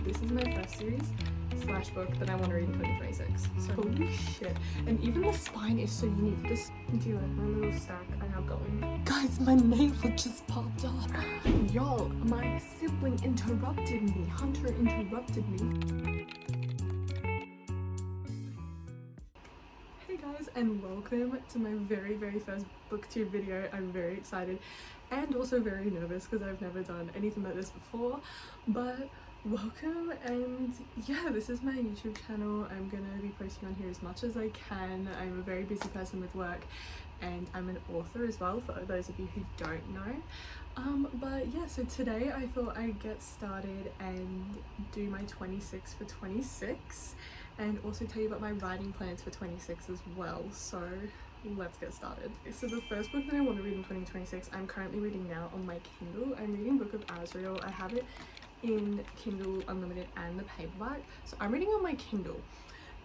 this is my first series slash book that I want to read in 2026. So holy shit. And even the spine is so unique. This, do you like my little stack I have going? Guys, my navel just popped up. Y'all, my sibling interrupted me. Hunter interrupted me. Hey guys, and welcome to my very first booktube video. I'm very excited and also very nervous because I've never done anything like this before, but welcome. And yeah, this is my YouTube channel. I'm gonna be posting on here as much as I can. I'm a very busy person with work and I'm an author as well, for those of you who don't know. But yeah, so today I thought I'd get started and do my 26 for 26 and also tell you about my writing plans for 26 as well. So let's get started. So the first book that I want to read in 2026, I'm currently reading now on my Kindle. I'm reading Book of Asriel. I have it in Kindle Unlimited and the paperback. So I'm reading on my Kindle,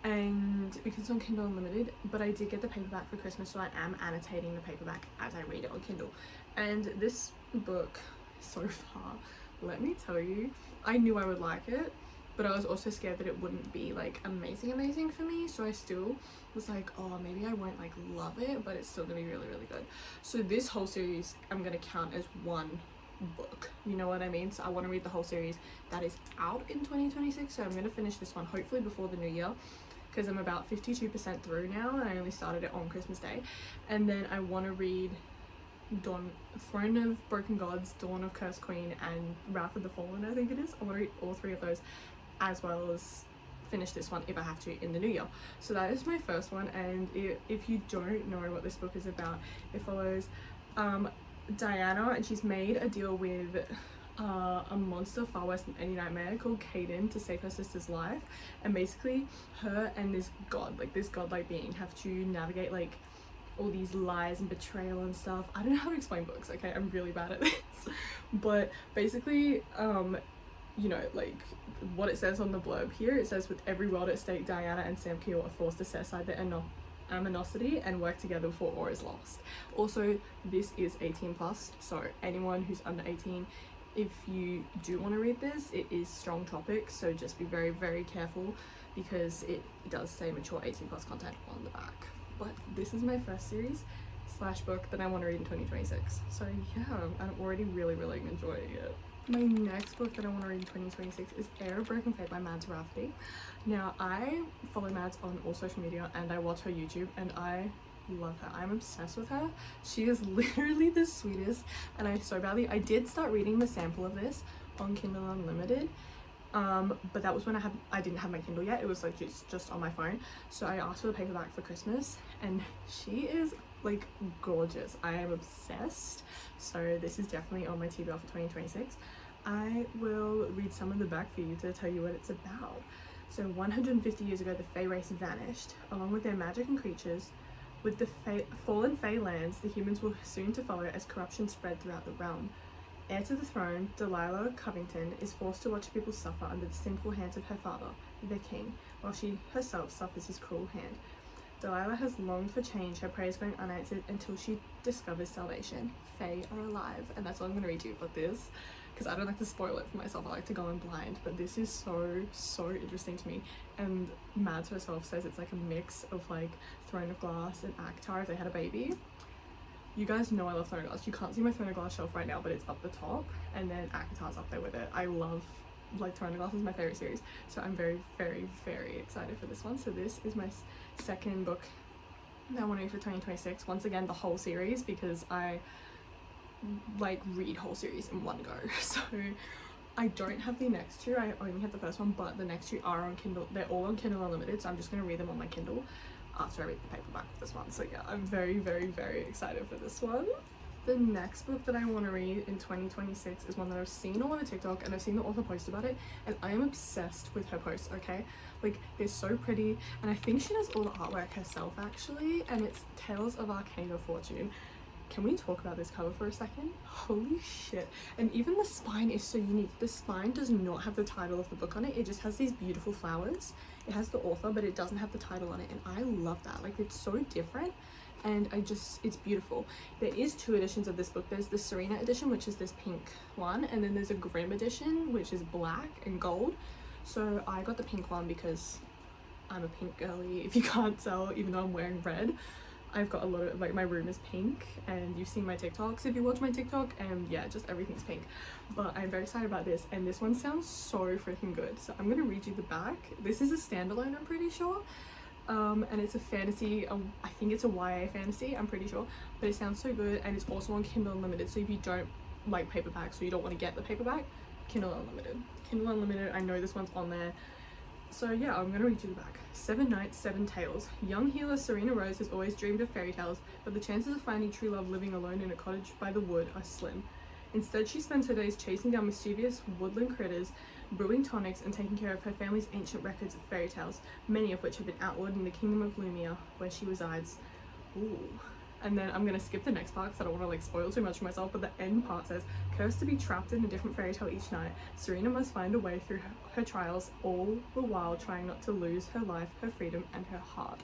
and because it's on Kindle Unlimited, but I did get the paperback for Christmas, so I am annotating the paperback as I read it on Kindle. And this book so far, let me tell you, I knew I would like it, but I was also scared that it wouldn't be like amazing for me, so I still was like, oh, maybe I won't like love it, but it's still gonna be really good. So this whole series I'm gonna count as one book, you know what I mean? So I want to read the whole series that is out in 2026, so I'm going to finish this one hopefully before the new year, because I'm about 52% through now and I only started it on Christmas Day. And then I want to read Throne of Broken Gods, Dawn of Cursed Queen, and Wrath of the Fallen, I think it is. I want to read all three of those, as well as finish this one if I have to in the new year. So that is my first one. And if you don't know what this book is about, it follows Diana, and she's made a deal with a monster far worse than any nightmare called Caden to save her sister's life. And basically her and this god, like this godlike being, have to navigate like all these lies and betrayal and stuff. I don't know how to explain books, okay? I'm really bad at this. But basically, you know, like what it says on the blurb here, it says, with every world at stake, Diana and Sam Keel are forced to set aside their animosity and work together before all is lost. Also, this is 18+, so anyone who's under 18, if you do want to read this, it is strong topics, so just be very careful, because it does say mature 18+ content on the back. But this is my first series slash book that I want to read in 2026, so yeah, I'm already really enjoying it. My next book that I want to read in 2026 is Heir of Broken Fate by Mads Rafferty. Now, I follow Mads on all social media and I watch her YouTube and I love her. I'm obsessed with her. She is literally the sweetest, and I did start reading the sample of this on Kindle Unlimited, but that was when I didn't have my Kindle yet. It was like just on my phone, so I asked for the paperback for Christmas, and she is like gorgeous. I am obsessed, so this is definitely on my TBR for 2026. I will read some of the back for you to tell you what it's about. So 150 years ago, the Fae race vanished, along with their magic and creatures. With the fallen Fae lands, the humans were soon to follow as corruption spread throughout the realm. Heir to the throne, Delilah Covington is forced to watch people suffer under the sinful hands of her father, the king, while she herself suffers his cruel hand. Delilah has longed for change, her prayers going unanswered, until she discovers salvation. Fae are alive, and that's all I'm going to read you about this, because I don't like to spoil it for myself. I like to go in blind, but this is so interesting to me. And Mads herself says it's like a mix of like Throne of Glass and ACOTAR if they had a baby. You guys know I love Throne of Glass. You can't see my Throne of Glass shelf right now, but it's up the top, and then ACOTAR's up there with it. I love, like, Throne of Glass is my favorite series, so I'm very excited for this one. So this is my second book that I want to read for 2026. Once again, the whole series, because I like read whole series in one go. So I don't have the next two, I only have the first one, but the next two are on Kindle. They're all on Kindle Unlimited, so I'm just going to read them on my Kindle after I read the paperback for this one. So yeah, I'm very excited for this one. The next book that I want to read in 2026 is one that I've seen all over TikTok, and I've seen the author post about it, and I am obsessed with her posts, okay? Like, they're so pretty, and I think she does all the artwork herself actually, and it's Tales of Arcana Fortune. Can we talk about this cover for a second? Holy shit. And even the spine is so unique. The spine does not have the title of the book on it. It just has these beautiful flowers. It has the author, but it doesn't have the title on it. And I love that. Like, it's so different. And it's beautiful. There is two editions of this book. There's the Serena edition, which is this pink one. And then there's a Grim edition, which is black and gold. So I got the pink one because I'm a pink girly, if you can't tell, even though I'm wearing red. I've got a lot of, like, my room is pink, and you've seen my TikToks if you watch my TikTok, and yeah, just everything's pink. But I'm very excited about this, and this one sounds so freaking good. So I'm gonna read you the back. This is a standalone, I'm pretty sure. And it's a fantasy, I think it's a YA fantasy, I'm pretty sure, but it sounds so good. And it's also on Kindle Unlimited, so if you don't like paperbacks or you don't want to get the paperback, Kindle Unlimited, I know this one's on there. So yeah, I'm gonna read you the back. 7 nights, 7 tales. Young healer Serena Rose has always dreamed of fairy tales, but the chances of finding true love living alone in a cottage by the wood are slim. Instead, she spends her days chasing down mischievous woodland critters, brewing tonics, and taking care of her family's ancient records of fairy tales, many of which have been outlawed in the Kingdom of Lumia, where she resides. Ooh. And then I'm gonna skip the next part because I don't want to like spoil too much for myself, but the end part says, cursed to be trapped in a different fairy tale each night, Serena must find a way through her trials, all the while trying not to lose her life, her freedom, and her heart.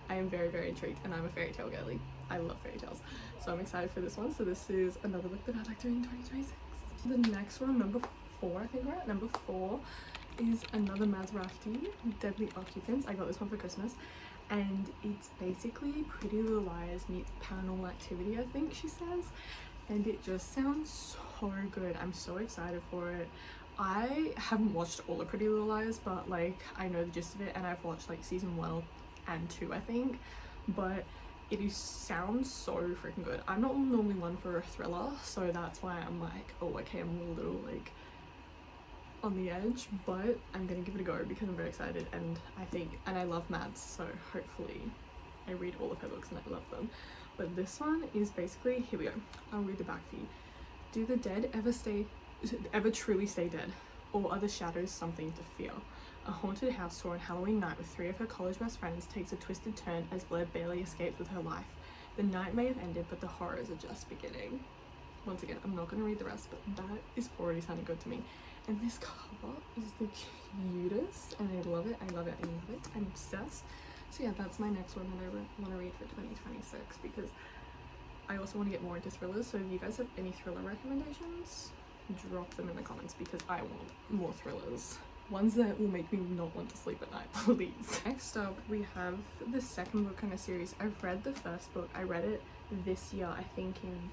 I am very, very intrigued, and I'm a fairy tale girly. I love fairy tales, so I'm excited for this one. So this is another book that I'd like to read in 2026. The next one, number 4, I think we're at number 4, is another Mazrafti, Deadly Occupants. I got this one for Christmas, and it's basically Pretty Little Liars meets Paranormal Activity, I think she says, and it just sounds so good. I'm so excited for it. I haven't watched all of Pretty Little Liars, but like I know the gist of it, and I've watched like season 1 and 2, I think, but it sounds so freaking good. I'm not normally one for a thriller, so that's why I'm like, oh okay, I'm a little like on the edge, but I'm gonna give it a go because I'm very excited, and I love Mads, so hopefully I read all of her books and I love them. But this one is basically, here we go, I'll read the back for you. Do the dead ever truly stay dead, or are the shadows something to fear? A haunted house tour on Halloween night with 3 of her college best friends takes a twisted turn as Blair barely escapes with her life. The night may have ended, but the horrors are just beginning. Once again, I'm not going to read the rest, but that is already sounding good to me. And this cover is the cutest, and I love it, I love it, I love it. I'm obsessed. So yeah, that's my next one that I want to read for 2026, because I also want to get more into thrillers. So if you guys have any thriller recommendations, drop them in the comments, because I want more thrillers. Ones that will make me not want to sleep at night, please. Next up, we have the second book in a series. I've read the first book. I read it this year, I think in,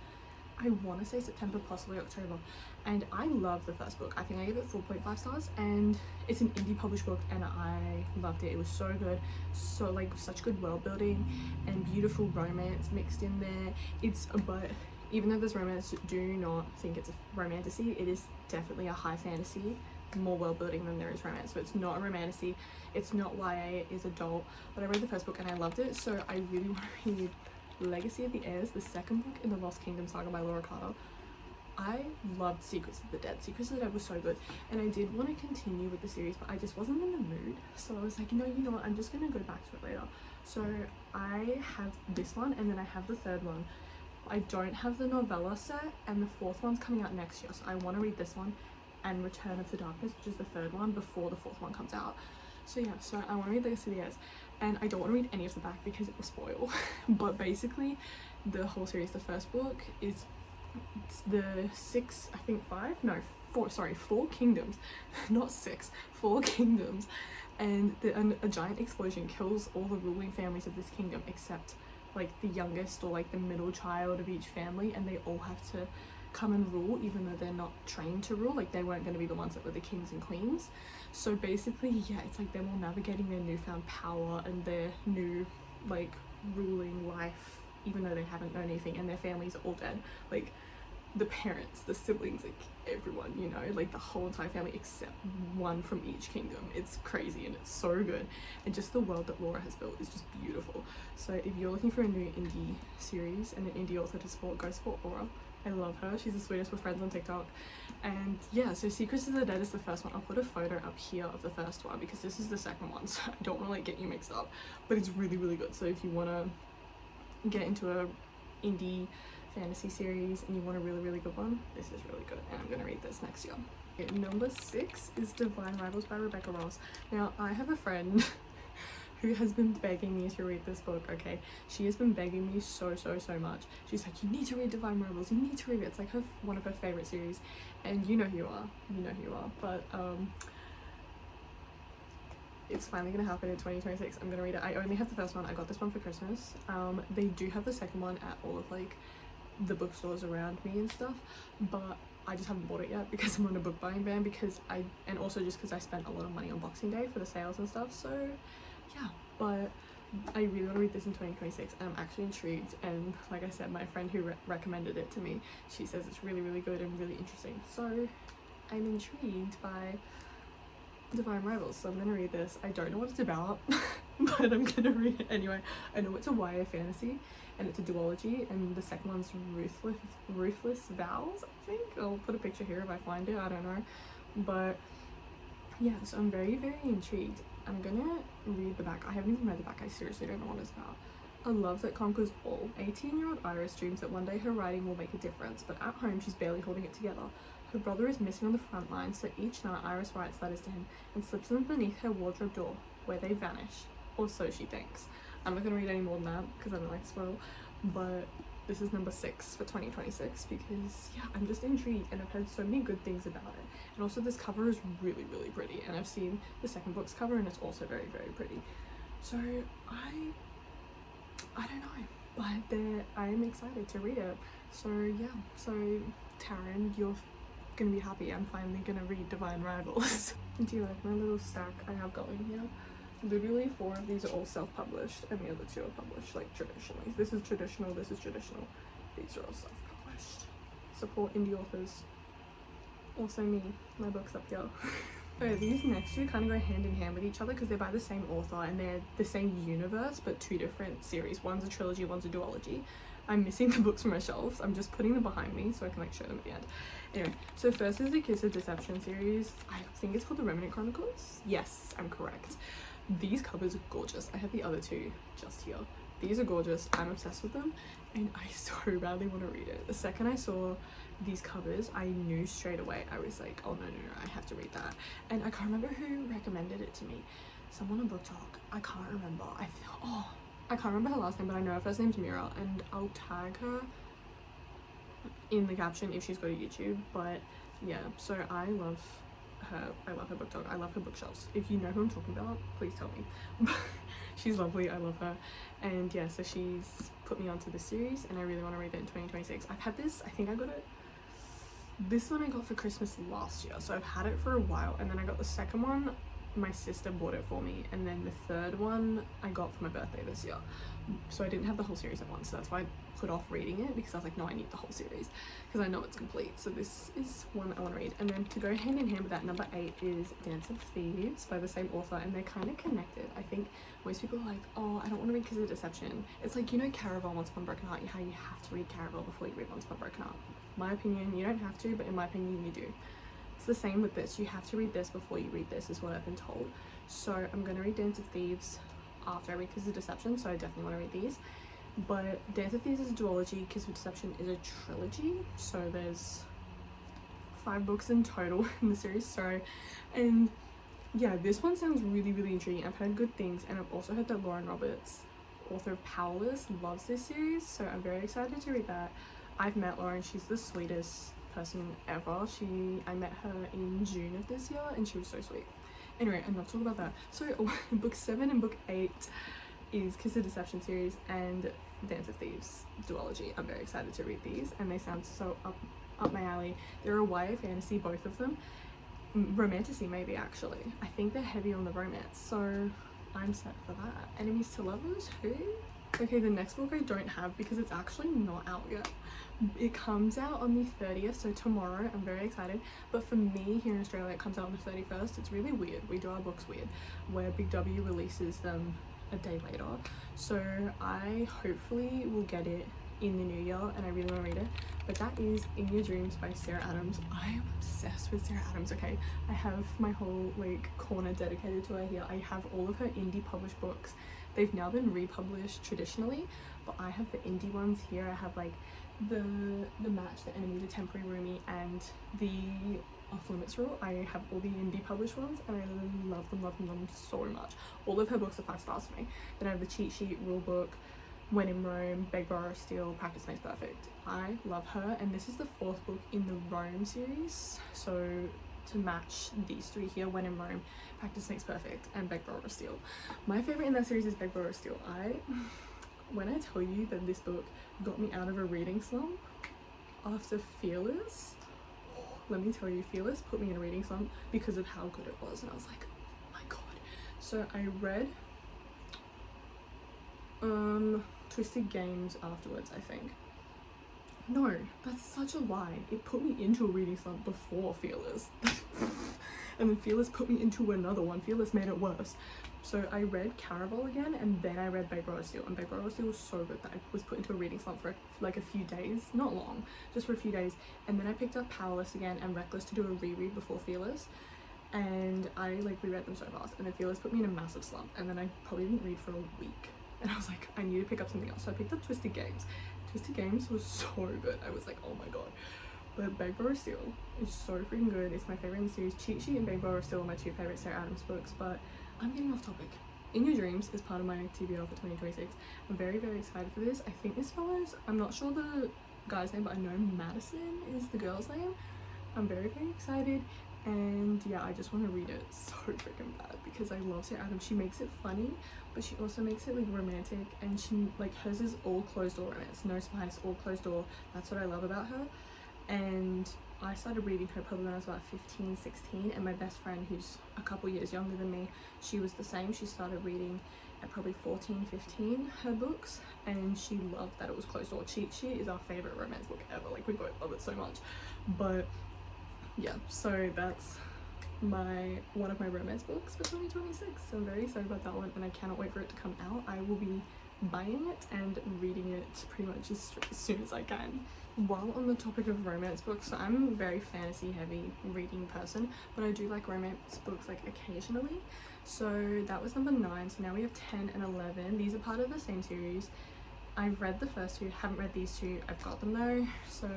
I want to say September, possibly October, and I love the first book. I think I gave it 4.5 stars, and it's an indie published book, and I loved it. It was so good, so like such good world building and beautiful romance mixed in there. But even though there's romance, do not think it's a romantasy. It is definitely a high fantasy, more world building than there is romance. So it's not a romantasy, it's not YA, it is adult. But I read the first book and I loved it, so I really want to read Legacy of the Heirs, the second book in the Lost Kingdom saga by Laura Carter. I loved Secrets of the Dead. Secrets of the Dead was so good, and I did want to continue with the series, but I just wasn't in the mood. So I was like, no, you know what, I'm just gonna go back to it later. So I have this one, and then I have the third one. I don't have the novella set, and the fourth one's coming out next year, so I want to read this one and Return of the Darkness, which is the third one, before the fourth one comes out. So yeah, so I want to read Legacy of the Heirs, and I don't want to read any of the back because it will spoil. But basically the whole series, the first book is the 4 kingdoms not 6, 4 kingdoms, and a giant explosion kills all the ruling families of this kingdom except like the youngest or like the middle child of each family, and they all have to come and rule even though they're not trained to rule. Like they weren't going to be the ones that were the kings and queens. So basically, yeah, it's like them all navigating their newfound power and their new like ruling life, even though they haven't known anything, and their families are all dead. Like the parents, the siblings, like everyone, you know, like the whole entire family except one from each kingdom. It's crazy and it's so good, and just the world that Laura has built is just beautiful. So if you're looking for a new indie series and an indie author to support, go support Laura. I love her, she's the sweetest. We're friends on TikTok. And yeah, so Secrets of the Dead is the first one. I'll put a photo up here of the first one because this is the second one, so I don't want to like get you mixed up, but it's really, really good. So if you want to get into a indie fantasy series and you want a really, really good one, this is really good, and I'm going to read this next year. Okay, number 6 is Divine Rivals by Rebecca Ross. Now I have a friend who has been begging me to read this book. Okay, she has been begging me so much. She's like, you need to read Divine Rivals, you need to read it. It's like one of her favorite series, and you know who you are, but it's finally gonna happen in 2026. I'm gonna read it. I only have the first one. I got this one for Christmas. They do have the second one at all of like the bookstores around me and stuff, but I just haven't bought it yet because I'm on a book buying ban, and also just because I spent a lot of money on Boxing Day for the sales and stuff. So yeah, but I really want to read this in 2026, and I'm actually intrigued. And like I said, my friend who recommended it to me, she says it's really, really good and really interesting. So I'm intrigued by Divine Rivals, so I'm gonna read this. I don't know what it's about, but I'm gonna read it anyway. I know it's a YA fantasy and it's a duology, and the second one's Ruthless Vows, I think. I'll put a picture here if I find it, I don't know. But yeah, so I'm very, very intrigued. I'm gonna read the back. I haven't even read the back. I seriously don't know what it's about. A love that conquers all. 18-year-old Iris dreams that one day her writing will make a difference, but at home she's barely holding it together. Her brother is missing on the front line, so each night Iris writes letters to him and slips them beneath her wardrobe door, where they vanish, or so she thinks. I'm not going to read any more than that because I don't like to spoil, but this is number 6 for 2026 because yeah, I'm just intrigued and I've heard so many good things about it. And also this cover is really, really pretty, and I've seen the second book's cover and it's also very, very pretty. So I don't know, but I'm excited to read it. So yeah, so Taryn, you're gonna be happy. I'm finally gonna read Divine Rivals. Do you like my little stack I have going here? Literally 4 of these are all self-published and the other 2 are published like traditionally. This is traditional, this is traditional. These are all self-published. Support indie authors. Also me, my book's up here. Okay, these next 2 kind of go hand in hand with each other because they're by the same author and they're the same universe but 2 different series. One's a trilogy, one's a duology. I'm missing the books from my shelves. I'm just putting them behind me so I can like show them at the end. Anyway, so first is the Kiss of Deception series. I think it's called the Remnant Chronicles. Yes, I'm correct. These covers are gorgeous. I have the other 2 just here. These are gorgeous. I'm obsessed with them and I so badly want to read it. The second I saw these covers, I knew straight away. I was like, oh no, I have to read that. And I can't remember who recommended it to me. Someone on Book Talk. I can't remember. I can't remember her last name, but I know her first name's Mira, and I'll tag her in the caption if she's got a YouTube. But yeah, so I love her Book Talk. I love her bookshelves. If you know who I'm talking about, please tell me. She's lovely. I love her. And yeah, so she's put me onto this series and I really want to read it in 2026. I've had this, I think I got it, this one I got for Christmas last year, so I've had it for a while. And then I got the second one, my sister bought it for me, and then the third one I got for my birthday this year. So I didn't have the whole series at once, so that's why I put off reading it, because I was like, no, I need the whole series because I know it's complete. So this is one I want to read. And then to go hand in hand with that, number 8 is Dance of Thieves by the same author, and they're kind of connected. I think most people are like, oh, I don't want to read Kiss of Deception. It's like, you know, Caraval, Once Upon a Broken Heart, how you have to read Caraval before you read Once Upon a Broken Heart. My opinion, you don't have to, but in my opinion you do. It's the same with this. You have to read this before you read this, is what I've been told. So I'm going to read Dance of Thieves after I read Kiss of Deception, so I definitely want to read these. But Dance of Thieves is a duology, Kiss of Deception is a trilogy, so there's 5 books in total in the series. So, and yeah, this one sounds really, really intriguing. I've heard good things, and I've also heard that Skylar Roberts, author of Powerless, loves this series, so I'm very excited to read that. I've met Lauren, she's the sweetest person ever. I met her in June of this year and she was so sweet. Anyway, I'm not talking about that. So book 7 and book 8 is Kiss of Deception series and Dance of Thieves duology. I'm very excited to read these and they sound so up my alley. They're a YA fantasy, both of them. Romantasy maybe, actually. I think they're heavy on the romance, so I'm set for that. Enemies to Lovers, who? Okay, the next book I don't have because it's actually not out yet. It comes out on the 30th, so tomorrow. I'm very excited. But for me, here in Australia, it comes out on the 31st. It's really weird. We do our books weird, where Big W releases them a day later. So I hopefully will get it in the new year, and I really want to read it. But that is In Your Dreams by Sarah Adams. I am obsessed with Sarah Adams, okay? I have my whole like corner dedicated to her here. I have all of her indie published books. They've now been republished traditionally, but I have the indie ones here. I have like the Match, the Enemy, the Temporary Roomie, and the Off Limits Rule. I have all the indie published ones and I love them so much. All of her books are 5 stars for me. Then I have the Cheat Sheet, Rule Book, When in Rome, Beg, Borrow, Steal, Practice Makes Perfect. I love her, and this is the 4th book in the Rome series. So to match these three here. When in Rome, practice makes perfect, and Beg, Borrow, Steal. My favorite in that series is Beg, Borrow, Steal. When I tell you that this book got me out of a reading slump after Fearless, let me tell you, Fearless put me in a reading slump because of how good it was, and I was like, oh my god. So I read Twisted Games afterwards, I think. No, that's such a lie. It put me into a reading slump before Fearless. And then Fearless put me into another one. Fearless made it worse. So I read Caraval again, and then I read Beg, Borrow, Steal. And Beg, Borrow, Steal was so good that I was put into a reading slump for like a few days. Not long, just for a few days. And then I picked up Powerless again and Reckless to do a reread before Fearless. And I like reread them so fast. And then Fearless put me in a massive slump. And then I probably didn't read for a week. And I was like, I need to pick up something else. So I picked up Twisted Games. Twisted Games was so good. I was like, oh my god. But Beg, Borrow, Steal is so freaking good. It's my favorite in the series. Cheat Sheet and Beg, Borrow, Steal are my two favorite Sarah Adams books. But I'm getting off topic. In Your Dreams is part of my TBR for 2026. I'm very, very excited for this. I think this follows, I'm not sure the guy's name, but I know Madison is the girl's name. I'm very, very excited. And yeah, I just want to read it so freaking bad because I love Sarah Adams. She makes it funny, but she also makes it like romantic, and she like, hers is all closed door romance, no spice, all closed door. That's what I love about her. And I started reading her probably when I was about 15, 16, and my best friend, who's a couple years younger than me, she was the same. She started reading at probably 14, 15, her books, and she loved that it was closed door. Cheat Sheet is our favorite romance book ever. Like, we both love it so much. But yeah, so that's one of my romance books for 2026. So I'm very excited about that one, and I cannot wait for it to come out. I will be buying it and reading it pretty much as soon as I can. While on the topic of romance books, so I'm a very fantasy heavy reading person, but I do like romance books like occasionally. So that was number 9. So now we have 10 and 11. These are part of the same series. I've read the first two, haven't read these two. I've got them though. So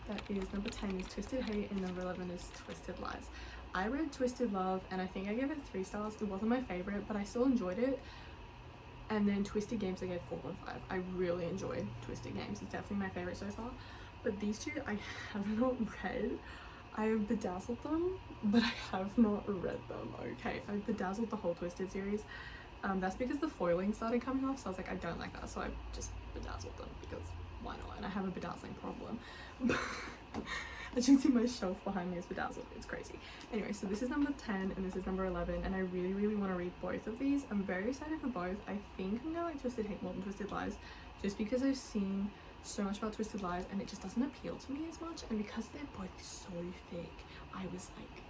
that is number 10 is Twisted Hate, and number 11 is Twisted Lies. I read Twisted Love, and I think I gave it 3 stars. It wasn't my favorite, but I still enjoyed it. And then Twisted Games I gave 4.5. I really enjoyed Twisted Games. It's definitely my favorite so far. But these two I have not read. I have bedazzled them, but I have not read them. Okay, I've bedazzled the whole Twisted series. That's because the foiling started coming off, so I was like, I don't like that, so I just bedazzled them because why not? And I have a bedazzling problem. As you can see, my shelf behind me is bedazzled. It's crazy. Anyway, so this is number 10 and this is number 11, and I really, really want to read both of these. I'm very excited for both. I think I'm gonna like Twisted Hate more than Twisted Lies, just because I've seen so much about Twisted Lies and it just doesn't appeal to me as much, and because they're both so thick, I was like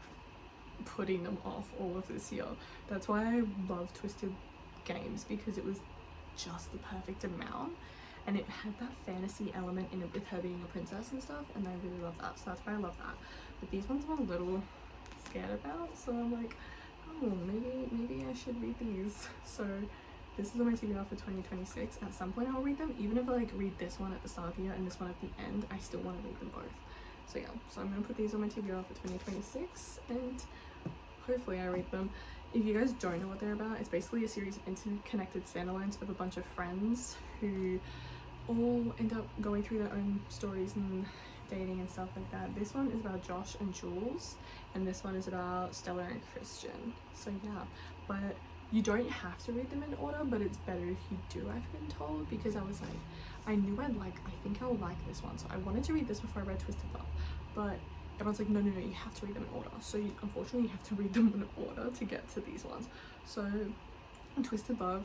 putting them off all of this year. That's why I love Twisted Games, because it was just the perfect amount, and it had that fantasy element in it with her being a princess and stuff, and I really love that. So that's why I love that. But these ones I'm a little scared about, so I'm like, oh, maybe I should read these. So this is on my TBR for 2026. At some point I'll read them, even if I like read this one at the start of the year and this one at the end, I still want to read them both. So yeah, so I'm gonna put these on my TBR for 2026, and hopefully I read them. If you guys don't know what they're about, it's basically a series of interconnected standalones of a bunch of friends who all end up going through their own stories and dating and stuff like that. This one is about Josh and Jules, and this one is about Stella and Christian. So yeah, but you don't have to read them in order, but it's better if you do, I've been told, because I was like, I knew I'd like, I think I'll like this one, so I wanted to read this before I read Twisted Love, but everyone's like, no, you have to read them in order. So unfortunately you have to read them in order to get to these ones. So Twisted Love,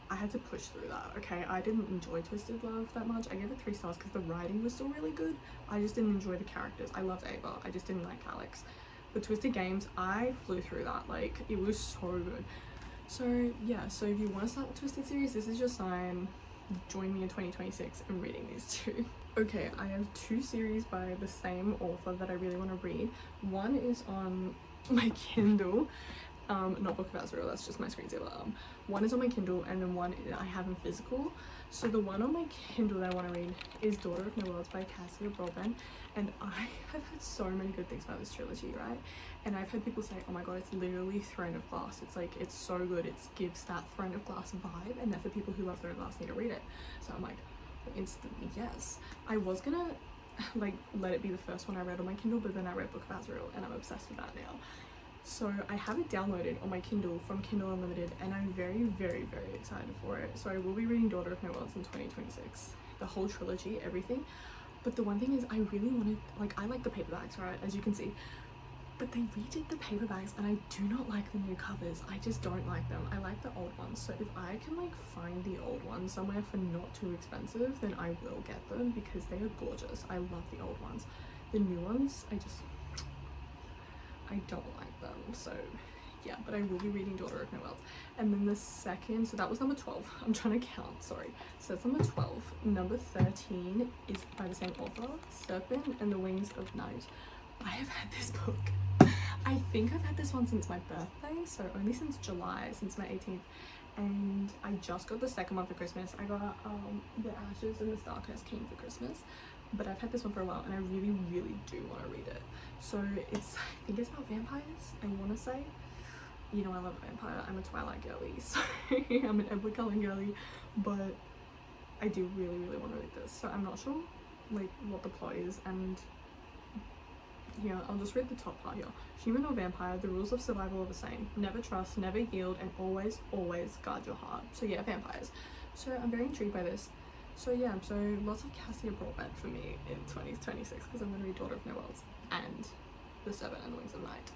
I had to push through that, okay? I didn't enjoy Twisted Love that much. I gave it 3 stars because the writing was still really good. I just didn't enjoy the characters. I loved Ava, I just didn't like Alex. But Twisted Games, I flew through that. Like, it was so good. So yeah, so if you want to start the Twisted series, this is your sign. Join me in 2026 and reading these two. Okay, I have 2 series by the same author that I really want to read. One is on my Kindle, not Book of Azrael, that's just my screensaver. One is on my Kindle, and then one I have in physical. So the one on my Kindle that I want to read is Daughter of No Worlds by Cassia Broadbent, and I have heard so many good things about this trilogy, right? And I've heard people say, oh my god, it's literally Throne of Glass. It's like, it's so good, it gives that Throne of Glass vibe, and that for people who love Throne of Glass need to read it. So I'm like, instantly yes. I was gonna like let it be the first one I read on my Kindle, but then I read Book of Azrael and I'm obsessed with that now. So I have it downloaded on my Kindle from Kindle Unlimited, and I'm very, very, very excited for it. So I will be reading Daughter of No Worlds in 2026, the whole trilogy, everything. But the one thing is, I really wanted, like, I like the paperbacks, right, as you can see, but they redid the paperbacks and I do not like the new covers. I just don't like them. I like the old ones. So if I can like find the old ones somewhere for not too expensive, then I will get them because they are gorgeous. I love the old ones. The new ones, I don't like them. So yeah, but I will be reading Daughter of No Worlds. And then the second, so that was number 12. I'm trying to count, sorry. So that's number 12. Number 13 is by the same author, Serpent and the Wings of Night. I have had this book. I think I've had this one since my birthday, so only since July, since my 18th. And I just got the second one for Christmas. I got The Ashes and the Starcrest King for Christmas. But I've had this one for a while and I really, really do want to read it. So it's, I think it's about vampires, I want to say. You know, I love a vampire. I'm a Twilight girly, so I'm an Edward Cullen girly, but I do really, really want to read this. So I'm not sure like what the plot is, and yeah, I'll just read the top part here. Human or vampire, the rules of survival are the same. Never trust, never yield, and always, always guard your heart. So yeah, vampires. So I'm very intrigued by this. So yeah, so lots of Cassia Broadbent for me in 2026 because I'm going to read Daughter of No Worlds and The Serpent and the Wings of Night.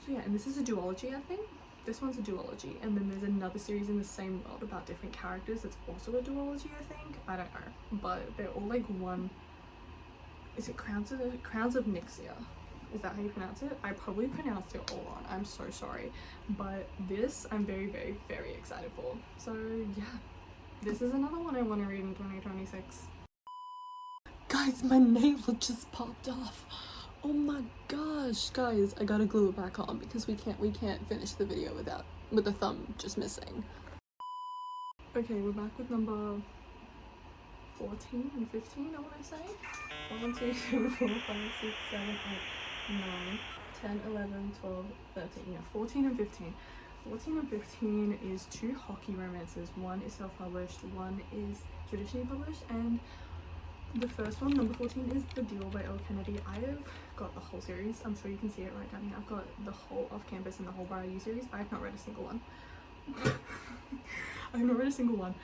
So yeah, and this is a duology, I think. This one's a duology, and then there's another series in the same world about different characters that's also a duology, I think. I don't know, but they're all like one. Is it Crowns of Nixia? Is that how you pronounce it? I probably pronounced it all wrong. I'm so sorry. But this I'm very, very, very excited for. So yeah, this is another one I want to read in 2026. Guys, my nail just popped off. Oh my gosh, guys, I gotta glue it back on because we can't finish the video with the thumb just missing. Okay, we're back with number 14 and 15, I want to say. 1, 2, 3, 4, 5, 6, 7, 8, 9, 10, 11, 12, 13. Yeah, 14 and 15. 14 and 15 is 2 hockey romances. One is self-published, one is traditionally published, and the first one, number 14, is The Deal by Elle Kennedy. I have got the whole series. I'm sure you can see it right down here. I've got the whole Off Campus and the whole Barra U series. I have not read a single one. I have not read a single one.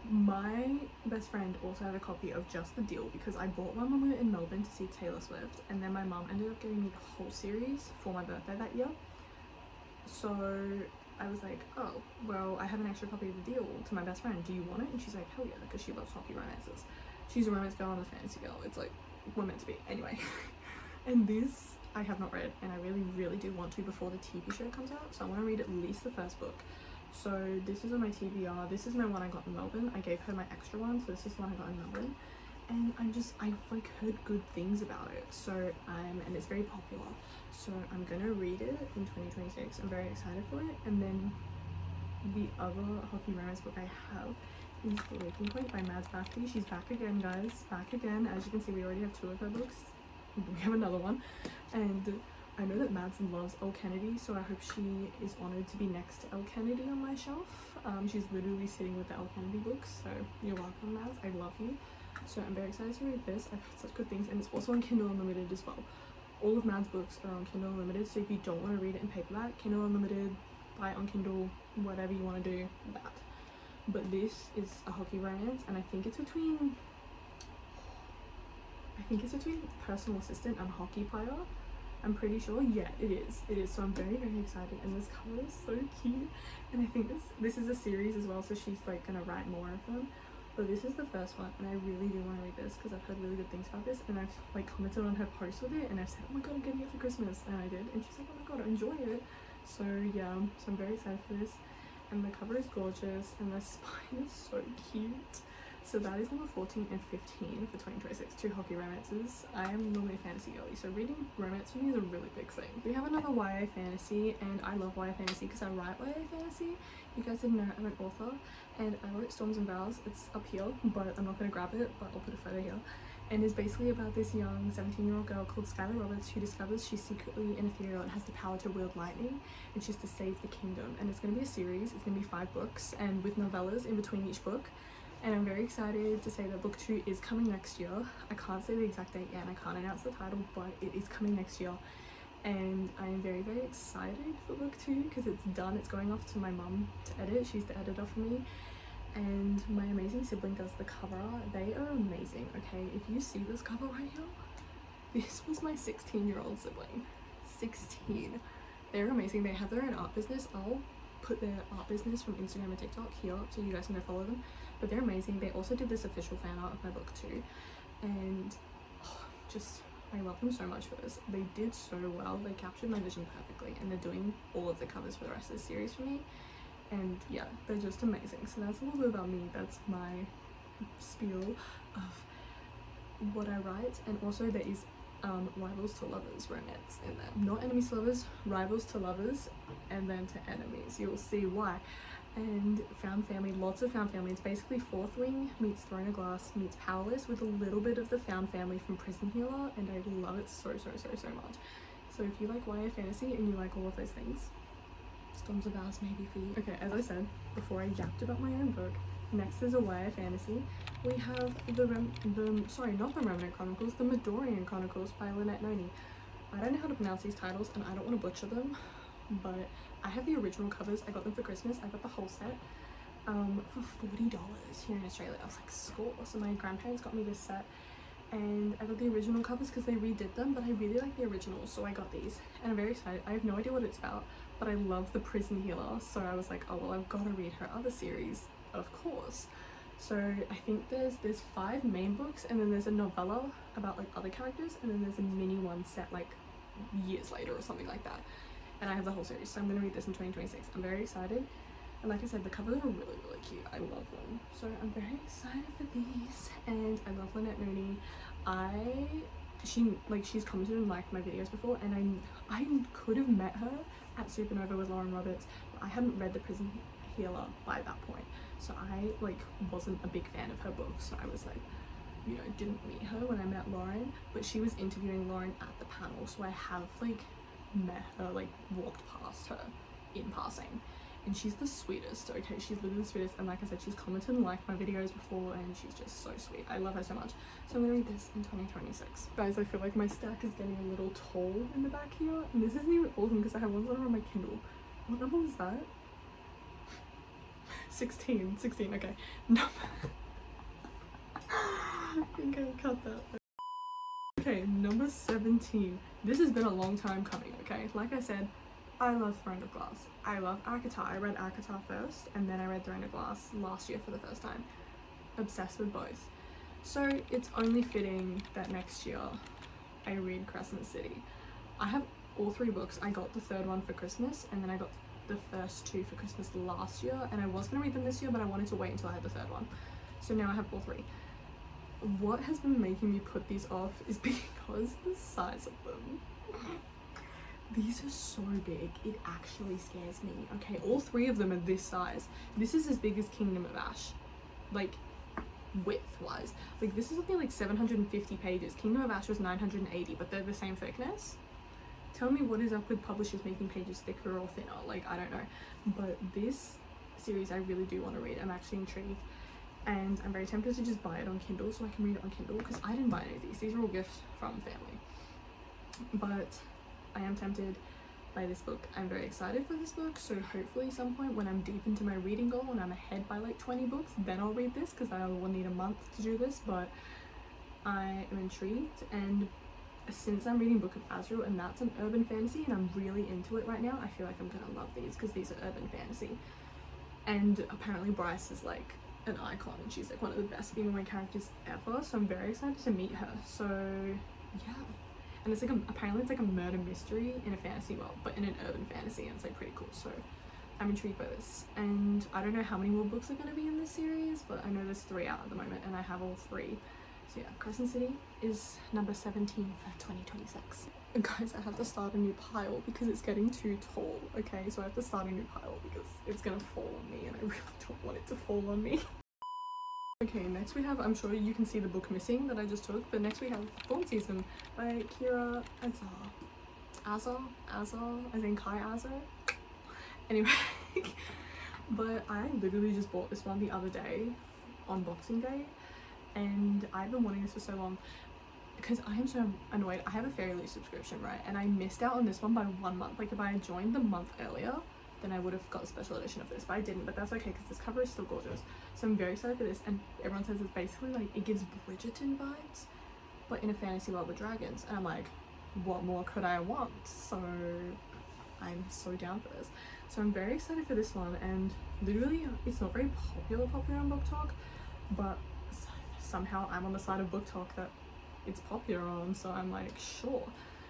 My best friend also had a copy of just The Deal because I bought one when we were in Melbourne to see Taylor Swift, and then my mum ended up getting me the whole series for my birthday that year. So I was like, oh, well, I have an extra copy of The Deal to my best friend. Do you want it? And she's like, hell yeah, because she loves hockey romances. She's a romance girl and a fantasy girl. It's like, we're meant to be. Anyway. And this I have not read, and I really, really do want to before the TV show comes out. So I want to read at least the first book. So this is on my TBR. This is my one I got in Melbourne. I gave her my extra one, so this is the one I got in Melbourne. And I've like heard good things about it. So and it's very popular. So I'm gonna read it in 2026. I'm very excited for it. And then the other hockey romance book I have is Breaking Point by Mads Bafti. She's back again, guys. Back again. As you can see, we already have 2 of her books. We have another one. And I know that Mads loves Elle Kennedy, so I hope she is honoured to be next to Elle Kennedy on my shelf. She's literally sitting with the Elle Kennedy books, so you're welcome, Mads. I love you. So I'm very excited to read this. I've heard such good things, and it's also on Kindle Unlimited as well. All of Mads' books are on Kindle Unlimited, so if you don't want to read it in paperback, Kindle Unlimited, buy it on Kindle, whatever you want to do, that. But this is a hockey romance, and I think it's between personal assistant and hockey player. I'm pretty sure. Yeah, it is. So I'm very, very excited, and this cover is so cute. And I think this is a series as well, so she's like gonna write more of them. But this is the first one, and I really do want to read this because I've heard really good things about this, and I've like commented on her post with it, and I've said, oh my god, I'm getting it for Christmas, and I did, and she's like, oh my god, enjoy it. So yeah, so I'm very excited for this, and the cover is gorgeous, and the spine is so cute. So that is number 14 and 15 for 2026, 2 hockey romances. I am normally a fantasy girly, so reading romance for me is a really big thing. We have another YA fantasy, and I love YA fantasy because I write YA fantasy. You guys didn't know I'm an author, and I wrote Storms and Vows. It's up here, but I'm not going to grab it, but I'll put a photo here. And it's basically about this young 17-year-old girl called Skylar Roberts who discovers she's secretly an Ethereal and has the power to wield lightning, and she's to save the kingdom. And it's going to be a series. It's going to be 5 books, and with novellas in between each book. and I'm very excited to say that book 2 is coming next year. I can't say the exact date yet and I can't announce the title, but it is coming next year, and I am very excited for book 2 because it's done. It's going off to my mum to edit. She's the editor for me, and my amazing sibling does the cover. They are amazing. Okay, if you see this cover right here, this was my 16-year-old sibling. 16. They're amazing. They have their own art business. I'll put their art business from Instagram and TikTok here so you guys can go follow them, but they're amazing. They also did this official fan art of my book too, and just I love them so much for this. They did so well. They captured my vision perfectly, and they're doing all of the covers for the rest of the series for me, and yeah, they're just amazing. So that's a little bit about me. That's my spiel of what I write. And also there is rivals to lovers romance in there. Not enemies to lovers, rivals to lovers, and then to enemies. You'll see why. And found family, lots of found family. It's basically Fourth Wing meets Throne of Glass meets Powerless with a little bit of the found family from Prison Healer, and I love it so much. So if you like YA fantasy and you like all of those things, Storms and Vows may be for you. Okay, as I said before, I yapped about my own book. Next is a YA fantasy. We have not the Remnant Chronicles, the Midorian Chronicles by Lynette Noni. I don't know how to pronounce these titles and I don't want to butcher them, but I have the original covers. I got them for Christmas. I got the whole set for $40 here in Australia. I was like, score. So my grandparents got me this set, and I got the original covers because they redid them, but I really like the originals, so I got these, and I'm very excited. I have no idea what it's about, but I love the Prison Healer, so I was like, oh well, I've got to read her other series, of course. So I think there's 5 main books, and then there's a novella about like other characters, and then there's a mini one set like years later or something like that. And I have the whole series, so I'm gonna read this in 2026. I'm very excited, and like I said, the covers are really cute. I love them, so I'm very excited for these. And I love Lynette Noni. She's commented and liked my videos before, and I could have met her at Supernova with Skylar Roberts, but I hadn't read The Prison Healer by that point, so I wasn't a big fan of her books. So I was like, you know, didn't meet her when I met Lauren, but she was interviewing Lauren at the panel, so I have met her, walked past her in passing, and she's the sweetest. Okay, she's literally the sweetest, and like I said, she's commented and liked my videos before, and she's just so sweet. I love her so much. So I'm gonna read this in 2026. Guys, I feel like my stack is getting a little tall in the back here, and this isn't even awesome because I have ones that are on my Kindle. What number is that? 16, okay. Number okay, cut that. Okay, number 17. This has been a long time coming, okay? Like I said, I love Throne of Glass. I love Akatar. I read Akatar first, and then I read Throne of Glass last year for the first time. Obsessed with both. So it's only fitting that next year I read Crescent City. I have all 3 books. I got the 3rd one for Christmas, and then I got the first 2 for Christmas last year, and I was going to read them this year, but I wanted to wait until I had the 3rd one. So now I have all 3. What has been making me put these off is because the size of them. These are so big, it actually scares me. Okay, all 3 of them are this size. This is as big as Kingdom of Ash, width-wise. This is only 750 pages. Kingdom of Ash was 980, but they're the same thickness. Tell me what is up with publishers making pages thicker or thinner. I don't know. But this series I really do want to read. I'm actually intrigued. And I'm very tempted to just buy it on Kindle so I can read it on Kindle, because I didn't buy any of these. These are all gifts from family. But I am tempted by this book. I'm very excited for this book, so hopefully some point when I'm deep into my reading goal and I'm ahead by 20 books, then I'll read this, because I will need a month to do this. But I am intrigued, and since I'm reading Book of Azrael, and that's an urban fantasy, and I'm really into it right now, I feel like I'm gonna love these, because these are urban fantasy. And apparently Bryce is an icon, and she's one of the best female characters ever, so I'm very excited to meet her. So yeah, and it's apparently it's a murder mystery in a fantasy world, but in an urban fantasy, and it's pretty cool. So I'm intrigued by this, and I don't know how many more books are going to be in this series, but I know there's 3 out at the moment, and I have all 3. So yeah, Crescent City is number 17 for 2026. And guys, I have to start a new pile because it's getting too tall. Okay, so I have to start a new pile because it's gonna fall on me, and I really don't want it to fall on me. Okay, next we have, I'm sure you can see the book missing that I just took, but next we have Thorn Season by Kira Azar, as in Kai Azar. Anyway, but I literally just bought this one the other day on Boxing Day, and I've been wanting this for so long because I am so annoyed. I have a Ethereal subscription, right, and I missed out on this one by 1 month. Like if I had joined the month earlier, then I would have got a special edition of this, but I didn't. But that's okay because this cover is still gorgeous, so I'm very excited for this. And everyone says it's basically like it gives Bridgerton vibes, but in a fantasy world with dragons, and I'm like, what more could I want? So I'm so down for this. So I'm very excited for this one, and literally it's not very popular on Book Talk, but somehow I'm on the side of Book Talk that it's popular on, so I'm like, sure.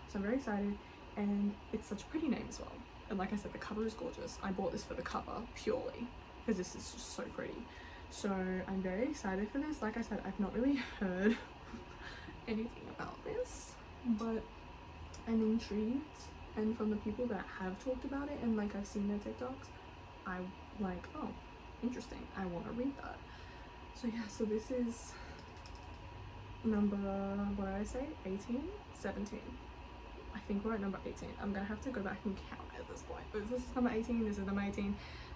So I'm very excited, and it's such a pretty name as well. And like I said, the cover is gorgeous. I bought this for the cover purely because this is just so pretty. So I'm very excited for this. Like I said, I've not really heard anything about this, but I'm intrigued. And from the people that have talked about it and like I've seen their TikToks, I'm like, oh, interesting. I want to read that. So yeah, so this is number, what did I say? 18? 17. I think we're at number 18. I'm gonna have to go back and count at this point. But this is number 18, this is number 18.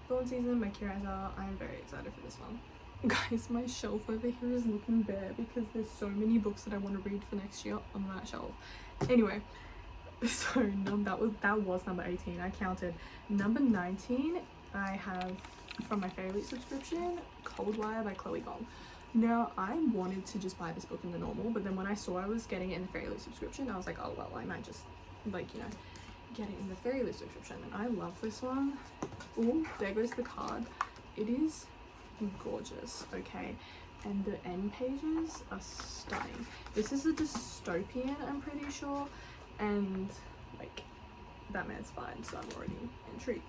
Dawn Season by Kiraza. I'm very excited for this one. Guys, my shelf over here is looking bare because there's so many books that I want to read for next year on that shelf. Anyway, so that was number 18. I counted. Number 19, I have from my favorite subscription, Cold Wire by Chloe Gong. Now, I wanted to just buy this book in the normal, but then when I saw I was getting it in the Fairy subscription, I was like, oh well, I might just, like, you know, get it in the Fairy subscription. And I love this one. Oh, there goes the card. It is gorgeous, okay? And the end pages are stunning. This is a dystopian, I'm pretty sure, and, like, that man's fine, so I'm already intrigued.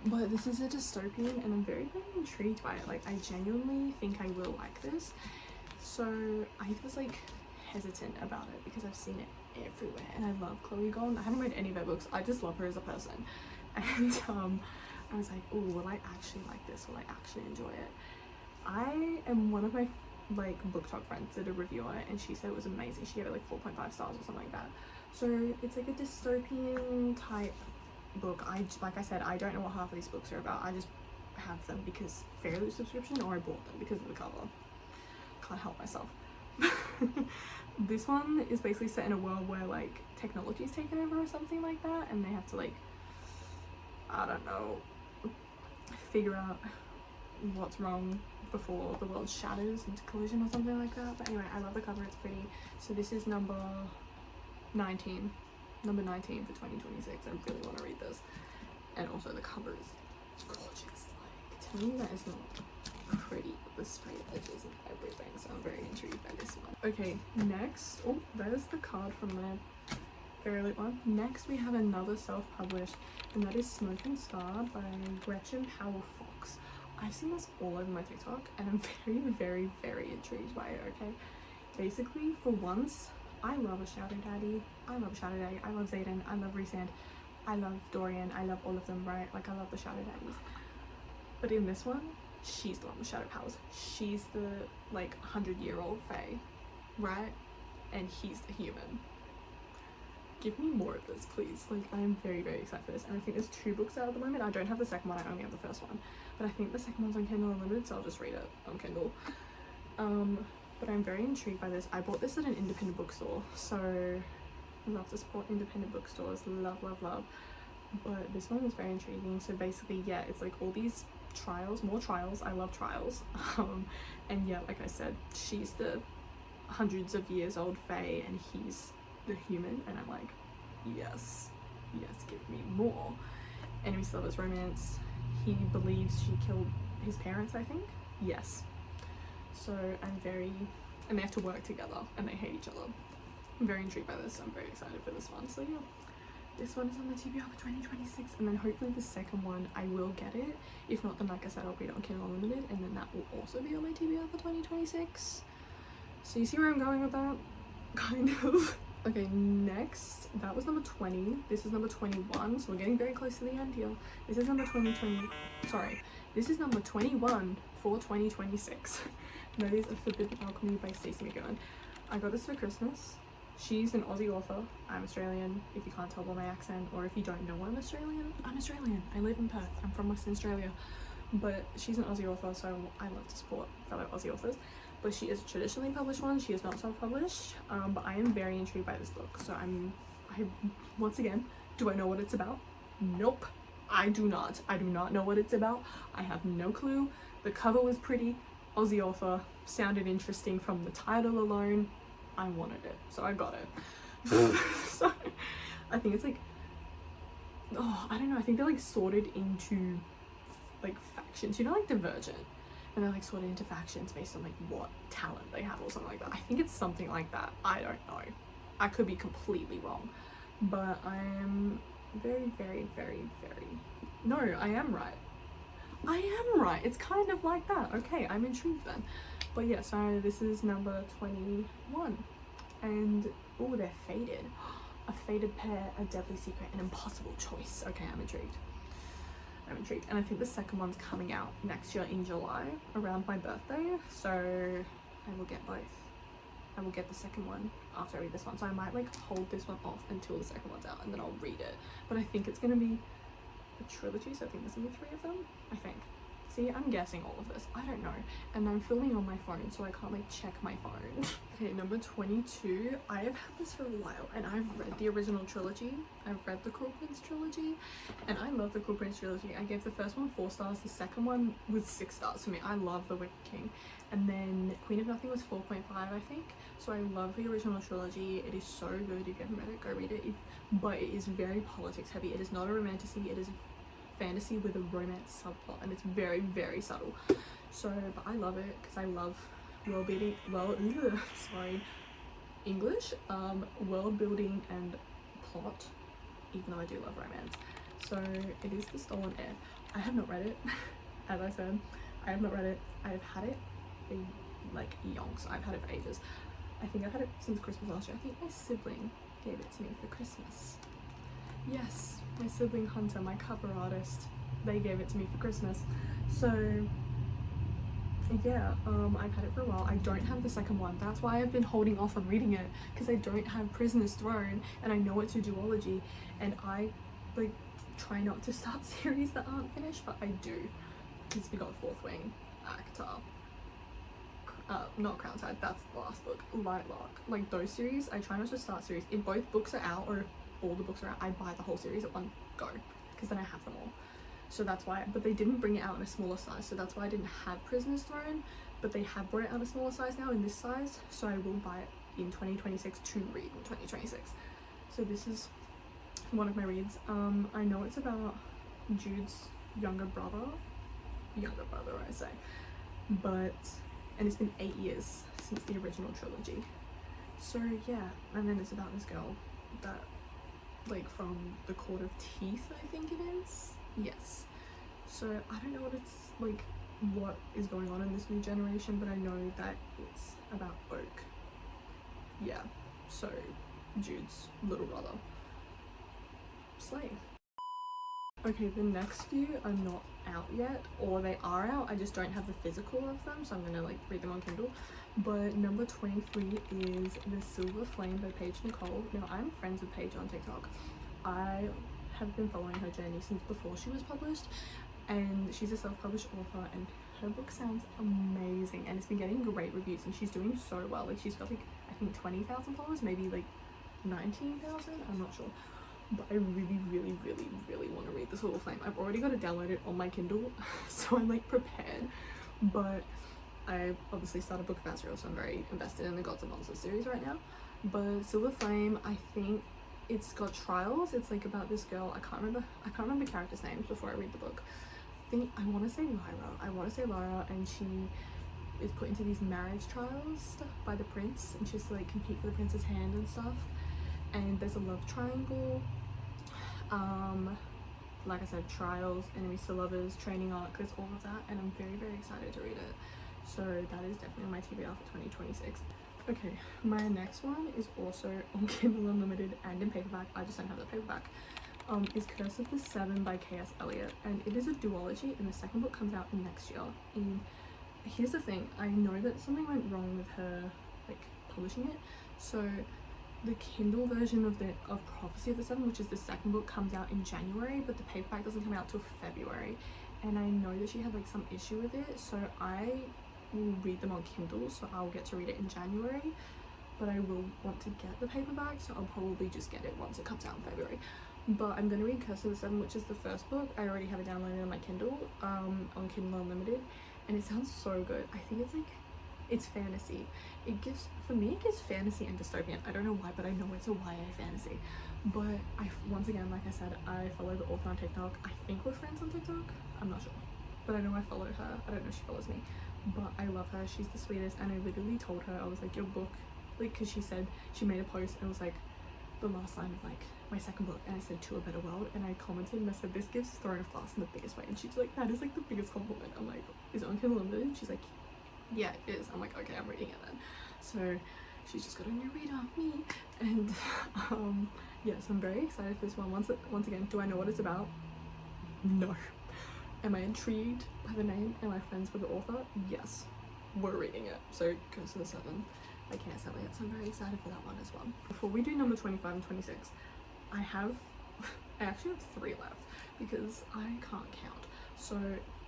But this is a dystopian, and I'm very, very intrigued by it. Like, I genuinely think I will like this. So I was like hesitant about it because I've seen it everywhere, and I love Chloe Gong. I haven't read any of her books. I just love her as a person. And I was like, oh, will I actually like this? Will I actually enjoy it? I am one of my like Book Talk friends did a review on it, and she said it was amazing. She gave it like 4.5 stars or something like that. So it's like a dystopian type book. Like I said, I don't know what half of these books are about. I just have them because Fairly subscription, or I bought them because of the cover. Can't help myself. This one is basically set in a world where like technology is taken over or something like that, and they have to like, I don't know, figure out what's wrong before the world shatters into collision or something like that. But anyway, I love the cover, it's pretty. So this is number 19 for 2026. I really want to read this. And also the cover is gorgeous. Like, tell me that is not pretty with the straight edges and everything. So I'm very intrigued by this one. Okay, next, oh, there's the card from the very late one. Next we have another self-published, and that is Smoke and Star by Gretchen Powell Fox. I've seen this all over my TikTok, and I'm very, very, very intrigued by it, okay? Basically, for once, I love a Shadow Daddy. I love Shadow Daddy. I love Zayden. I love Rhysand. I love Dorian. I love all of them, right? Like, I love the Shadow Daddies. But in this one, she's the one with shadow powers. She's the, like, 100-year-old Fae, right? And he's the human. Give me more of this, please. Like, I am very, very excited for this. And I think there's 2 books out at the moment. I don't have the second one. I only have the first one. But I think the second one's on Kindle Unlimited, so I'll just read it on Kindle. But I'm very intrigued by this. I bought this at an independent bookstore, so I love to support independent bookstores. Love, love, love. But this one is very intriguing. So basically, yeah, it's like all these trials, more trials. I love trials. And yeah, like I said, she's the hundreds of years old Fae, and he's the human, and I'm like, yes, give me more. Enemies to lovers romance. He believes she killed his parents, I think. Yes. So I'm very, and they have to work together, and they hate each other. I'm very intrigued by this. I'm very excited for this one. So yeah, this one is on the TBR for 2026, and then hopefully the second one I will get it. If not, then like I said, I'll read it on Kindle Unlimited, and then that will also be on my TBR for 2026. So you see where I'm going with that? Kind of. Okay, next, that was number 20. This is number 21, so we're getting very close to the end here. This is number 21 for 2026. That is A Forbidden Alchemy by Stacey McGowan. I got this for Christmas. She's an Aussie author. I'm Australian, if you can't tell by my accent, or if you don't know I'm Australian. I live in Perth. I'm from Western Australia. but she's an Aussie author, so I love to support fellow Aussie authors. But she is a traditionally published one, she is not self-published, but I am very intrigued by this book. So once again, do I know what it's about? Nope, I do not. I do not know what it's about. I have no clue. The cover was pretty, Aussie author, sounded interesting from the title alone. I wanted it, so I got it. So I think it's like, oh, I don't know, I think they're like sorted into like factions, you know, like Divergent, and they're like sorted into factions based on like what talent they have or something like that. I think it's something like that. I don't know, I could be completely wrong, but I'm very no, I am right, it's kind of like that. Okay, I'm intrigued then. But yeah, so this is number 21, and oh, they're faded. A faded pair, a deadly secret, an impossible choice. Okay, I'm intrigued, and I think the second one's coming out next year in July around my birthday, so I will get both. I will get the second one after I read this one, so I might like hold this one off until the second one's out and then I'll read it. But I think it's gonna be a trilogy, so I think there's gonna be 3 of them, I think. See, I'm guessing all of this, I don't know, and I'm filming on my phone, so I can't like check my phone. Okay, number 22, I have had this for a while, and I've read the original trilogy, I've read the Cruel Prince trilogy, and I love the Cruel Prince trilogy. I gave the first one 4 stars, the second one was 6 stars for me. I love The Wicked King, and then Queen of Nothing was 4.5, I think, so I love the original trilogy. It is so good. If you haven't read it, go read it. But it is very politics heavy. It is not a romantasy, it is fantasy with a romance subplot, and it's very subtle. So, but I love it because I love world building, world building and plot, even though I do love romance. So it is The Stolen Heir. I have not read it. As I said, I have not read it. I've had it in like yonks. I've had it for ages. I think I've had it since Christmas last year. I think my sibling gave it to me for Christmas. Yes, my sibling Hunter, my cover artist, they gave it to me for Christmas. So yeah, I've had it for a while. I don't have the second one. That's why I've been holding off on reading it, because I don't have Prisoner's Throne, and I know it's a duology, and I like try not to start series that aren't finished, but I do, because we got Fourth Wing, Actor, not Crown Tide, that's the last book, Lightlark, like those series, I try not to start series. If both books are out, or if all the books are out, I buy the whole series at one go, because then I have them all. So that's why, but they didn't bring it out in a smaller size, so that's why I didn't have Prisoner's Throne, but they have brought it out in a smaller size now, in this size, so I will buy it in 2026 to read in 2026. So this is one of my reads. I know it's about Jude's younger brother I say, but, and it's been 8 years since the original trilogy. So yeah, and then it's about this girl that, like, from the Court of Teeth, I think it is. Yes. So I don't know what it's like, what is going on in this new generation, but I know that it's about Oak. Yeah. So Jude's little brother. Slay. Okay, the next few are not out yet, or they are out, I just don't have the physical of them, so I'm gonna like read them on Kindle. But number 23 is The Silver Flame by Paige Nicole. Now, I'm friends with Paige on TikTok. I have been following her journey since before she was published, and she's a self-published author, and her book sounds amazing, and it's been getting great reviews, and she's doing so well. Like, she's got like, I think 20,000 followers, maybe like 19,000, I'm not sure. But I really want to read The Silver Flame. I've already got it downloaded on my Kindle, so I'm like prepared. But I obviously started Book of Astalia, so I'm very invested in the Gods and Monsters series right now. But Silver Flame, I think it's got trials. It's like about this girl. I can't remember characters' names before I read the book. I want to say Lyra, and she is put into these marriage trials by the prince, and she has to like compete for the prince's hand and stuff. And there's a love triangle. Like I said, trials, enemies to lovers, training arc, there's all of that, and I'm very excited to read it. So that is definitely on my TBR for 2026. Okay, my next one is also on Kindle Unlimited and in paperback. I just don't have the paperback. Is Curse of the Seven by K.S. Eliot, and it is a duology, and the second book comes out next year. And here's the thing, I know that something went wrong with her like publishing it. So the Kindle version of Prophecy of the Seven, which is the second book, comes out in January, but the paperback doesn't come out till February. and I know that she had like some issue with it, so I will read them on Kindle, so I'll get to read it in January, but I will want to get the paperback, so I'll probably just get it once it comes out in February. But I'm going to read Curse of the Seven, which is the first book. I already have it downloaded on my Kindle, on Kindle Unlimited, and it sounds so good. I think it's like, it's fantasy. It gives, for me, it gives fantasy and dystopian. I don't know why, but I know it's a YA fantasy. But once again, like I said, I follow the author on TikTok. I think we're friends on TikTok. I'm not sure, but I know I follow her. I don't know if she follows me, but I love her. She's the sweetest. And I literally told her, I was like, your book, like, because she said, she made a post and it was like the last line of like my second book, and I said To a Better World, and I commented and I said, this gives Throne of Glass in the biggest way, and she's like, that is like the biggest compliment. I'm like, is it on Kindle Unlimited? She's like, yeah, it is. I'm like, okay, I'm reading it then. So she's just got a new reader, me. And yeah, so I'm very excited for this one. Once again, do I know what it's about? No. Am I intrigued by the name? Am I friends with the author? Yes. We're reading it. So Curse of the Seven. I can't sell it, so I'm very excited for that one as well. Before we do number 25 and 26, I actually have 3 left because I can't count. So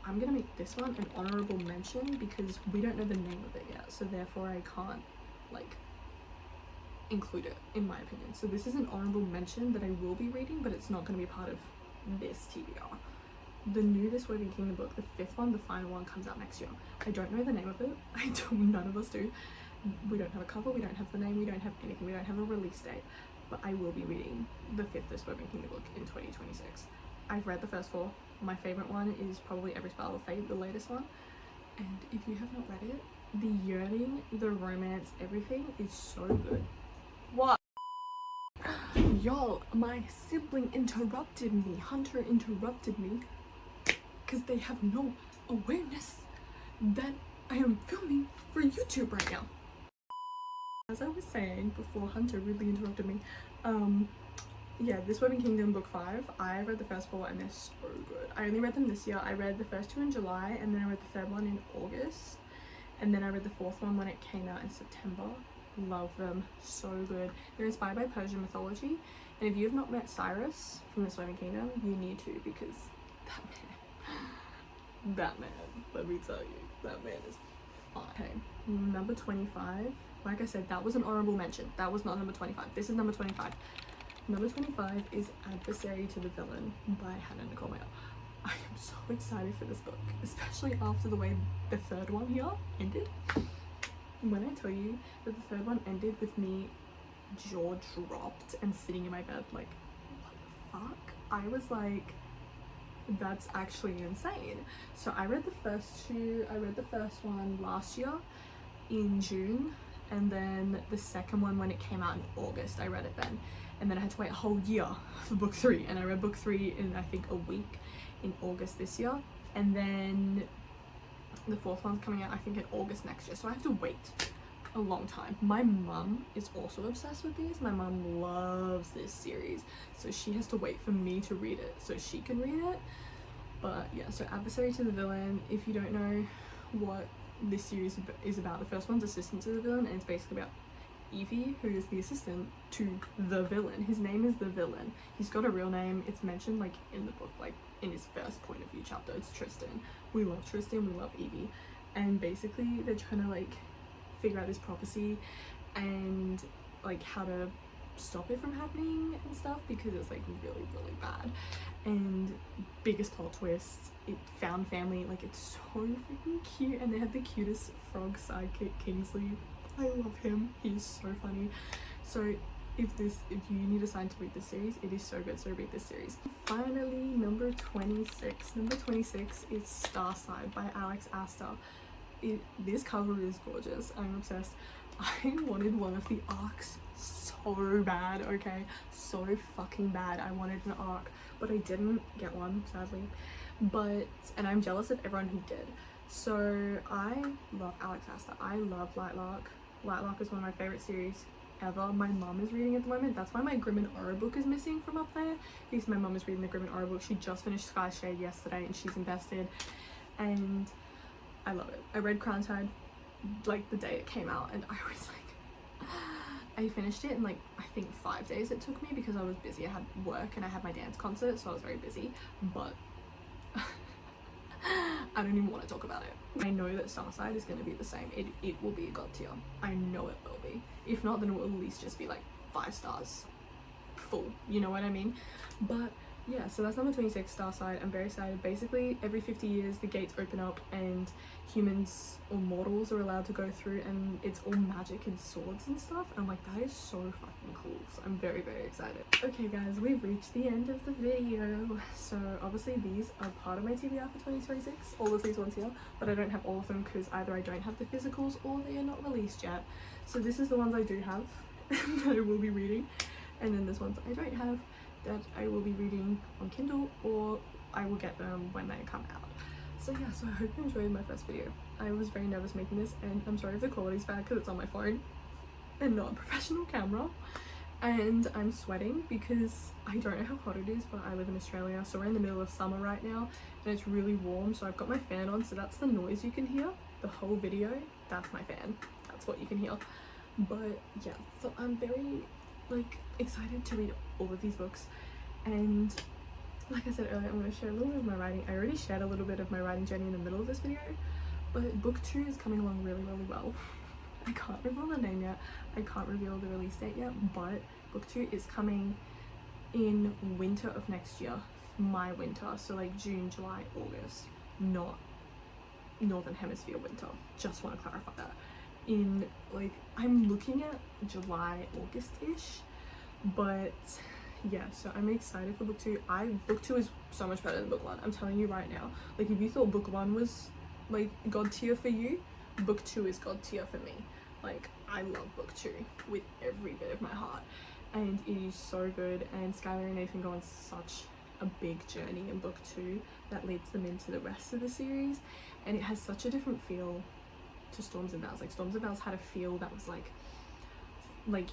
I'm gonna make this one an honorable mention because we don't know the name of it yet, so therefore I can't like include it in my opinion. So this is an honorable mention that I will be reading, but it's not going to be part of this TBR. The new This Woven Kingdom book, the 5th one, the final one, comes out next year. I don't know the name of it. None of us do. We don't have a cover, we don't have the name, we don't have anything, we don't have a release date, but I will be reading the 5th This Woven Kingdom book in 2026. I've read the first 4. My favorite one is probably Every Spell of Fate, the latest one, and if you have not read it, the yearning, the romance, everything is so good. What? Y'all, my sibling interrupted me. Hunter interrupted me because they have no awareness that I am filming for YouTube right now. As I was saying before Hunter really interrupted me, yeah, This Woven Kingdom book 5, I read the first 4 and they're so good. I only read them this year. I read the first 2 in July, and then I read the 3rd one in August, and then I read the 4th one when it came out in September. Love them, so good. They're inspired by Persian mythology, and if you have not met Cyrus from This Woven Kingdom, you need to, because that man, let me tell you, that man is fine. Okay, number 25, like I said, that was an honorable mention. That was not number 25. This is number 25. Number 25 is Adversary to the Villain by Hannah Nicole Mayer. I am so excited for this book, especially after the way the 3rd one here ended. When I tell you that the 3rd one ended with me jaw dropped and sitting in my bed like, what the fuck? I was like, that's actually insane. So I read the first 2, I read the first one last year in June, and then the second one when it came out in August, I read it then. And then I had to wait a whole year for book 3, and I read book 3 in I think a week in August this year, and then the 4th one's coming out I think in August next year, so I have to wait a long time. My mum is also obsessed with these. My mum loves this series, so she has to wait for me to read it so she can read it. But yeah, so Adversary to the Villain, if you don't know what this series is about, the first one's Assistant to the Villain, and it's basically about Evie, who is the assistant to the villain. His name is the Villain. He's got a real name. It's mentioned like in the book, like in his first point of view chapter. It's Tristan. We love Tristan, we love Evie, and basically they're trying to like figure out this prophecy and like how to stop it from happening and stuff, because it's like really bad. And biggest plot twist, it found family. Like, it's so freaking cute, and they have the cutest frog sidekick, Kingsley. I love him, he's so funny. So if you need a sign to read this series, it is so good, so read this series. Finally, number 26. Number 26 is Starside by Alex Aster. This cover is gorgeous. I'm obsessed. I wanted one of the arcs so bad, okay? So fucking bad. I wanted an arc, but I didn't get one, sadly. And I'm jealous of everyone who did. So I love Alex Aster. I love Lightlark. Lightlark is one of my favorite series ever. My mum is reading at the moment. That's why my Grim and Aura book is missing from up there, because my mum is reading the Grim and Aura book. She just finished Sky Shade yesterday and she's invested, and I love it. I read Crown Tide like the day it came out, and I was like, I finished it in like I think 5 days it took me, because I was busy. I had work and I had my dance concert, so I was very busy. But I don't even want to talk about it. I know that Starside is going to be the same. It will be a god tier. I know it will be. If not, then it will at least just be like 5 stars full, you know what I mean? But yeah, so that's number 26, Starside. I'm very excited. Basically, every 50 years the gates open up and humans or mortals are allowed to go through, and it's all magic and swords and stuff. And I'm like, that is so fucking cool. So I'm very, very excited. Okay guys, we've reached the end of the video. So obviously these are part of my TBR for 2026, all of these ones here, but I don't have all of them because either I don't have the physicals or they are not released yet. So this is the ones I do have that I will be reading, and then there's ones I don't have that I will be reading on Kindle, or I will get them when they come out. So yeah, so I hope you enjoyed my first video. I was very nervous making this, and I'm sorry if the quality's bad because it's on my phone and not a professional camera. And I'm sweating because I don't know how hot it is, but I live in Australia, so we're in the middle of summer right now and it's really warm, so I've got my fan on, so that's the noise you can hear. The whole video, that's my fan. That's what you can hear. But yeah, so I'm very like excited to read all of these books, and like I said earlier, I'm going to share a little bit of my writing. I already shared a little bit of my writing journey in the middle of this video, but book 2 is coming along really, really well. I can't reveal the name yet, I can't reveal the release date yet, but book 2 is coming in winter of next year, my winter, so like June, July, August, not Northern Hemisphere winter. Just want to clarify that. In like, I'm looking at July, August-ish, but yeah, so I'm excited for book 2. Book 2 is so much better than book 1, I'm telling you right now. Like, if you thought book 1 was like god tier for you, book 2 is god tier for me. Like, I love book 2 with every bit of my heart, and it is so good. And Skylar and Nathan go on such a big journey in book 2 that leads them into the rest of the series, and it has such a different feel to Storms and Vows. Like, Storms and Vows had a feel that was like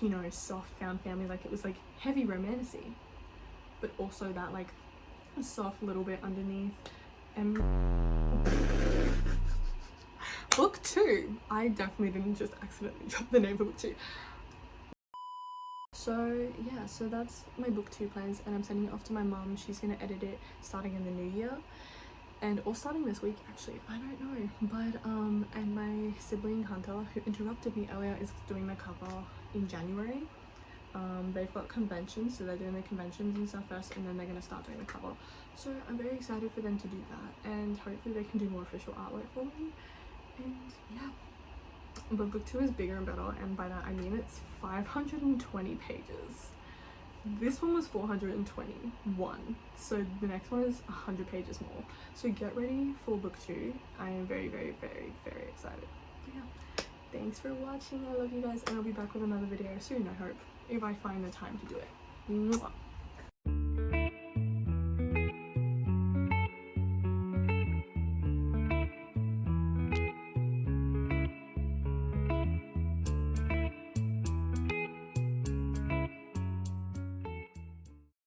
you know, soft found family, like it was like heavy romantasy, but also that like soft little bit underneath. And book 2, I definitely didn't just accidentally drop the name for book 2. So yeah, so that's my book 2 plans, and I'm sending it off to my mum. She's gonna edit it starting in the new year, or starting this week actually, I don't know. But and my sibling Hunter, who interrupted me earlier, is doing the cover in January. They've got conventions, so they're doing the conventions and stuff first, and then they're gonna start doing the cover. So I'm very excited for them to do that, and hopefully they can do more official artwork for me. And yeah, but book 2 is bigger and better, and by that I mean it's 520 pages. This one was 421, so the next one is 100 pages more. So get ready for book 2. I am very, very, very, very excited. But yeah, thanks for watching. I love you guys, and I'll be back with another video soon, I hope, if I find the time to do it. Mwah.